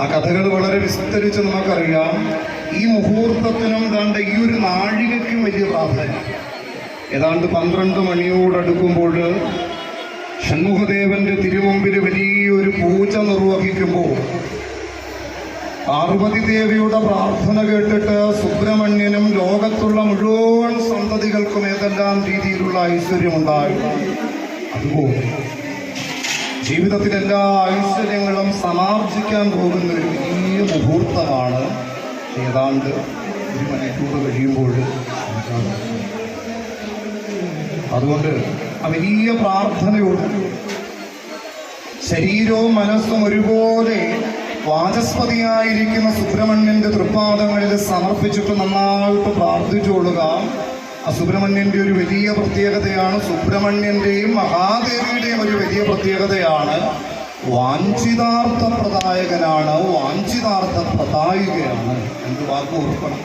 ആ കഥകൾ വളരെ വിസ്തരിച്ച് നമുക്കറിയാം. ഈ മുഹൂർത്തത്തിനും ദാണ്ട് ഈ ഒരു നാഴികയ്ക്കും വലിയ പ്രാധാന്യം. ഏതാണ്ട് 12 മണിയോടടുക്കുമ്പോൾ ഷൺമുഖദേവന്റെ തിരുമുമ്പിൽ വലിയൊരു പൂജ നിർവഹിക്കുമ്പോൾ പാർവതി ദേവിയുടെ പ്രാർത്ഥന കേട്ടിട്ട് സുബ്രഹ്മണ്യനും ലോകത്തുള്ള മുഴുവൻ സന്തതികൾക്കും ഏതെല്ലാം രീതിയിലുള്ള ഐശ്വര്യമുണ്ടായി, അതുപോലെ ജീവിതത്തിൽ എല്ലാ ഐശ്വര്യങ്ങളും സമാർജിക്കാൻ പോകുന്ന ഒരു വലിയ മുഹൂർത്തമാണ് ഏതാണ്ട് 1 മണിക്കൂർ കഴിയുമ്പോൾ. അതുകൊണ്ട് ആ വലിയ പ്രാർത്ഥനയോട് ശരീരവും മനസ്സും ഒരുപോലെ വാചസ്പതിയായിരിക്കുന്ന സുബ്രഹ്മണ്യന്റെ തൃപ്പാദങ്ങളിൽ സമർപ്പിച്ചിട്ട് നന്നായിട്ട് പ്രാർത്ഥിച്ചുകൊള്ളുക. ആ സുബ്രഹ്മണ്യന്റെ ഒരു വലിയ പ്രത്യേകതയാണ്, സുബ്രഹ്മണ്യന്റെയും മഹാദേവിയുടെയും ഒരു വലിയ പ്രത്യേകതയാണ്, വാഞ്ചിതാർത്ഥ പ്രദായകനാണ്, വാഞ്ചിതാർത്ഥ പ്രദായികയാണ്. എന്ത് വാക്ക് ഓർക്കണം.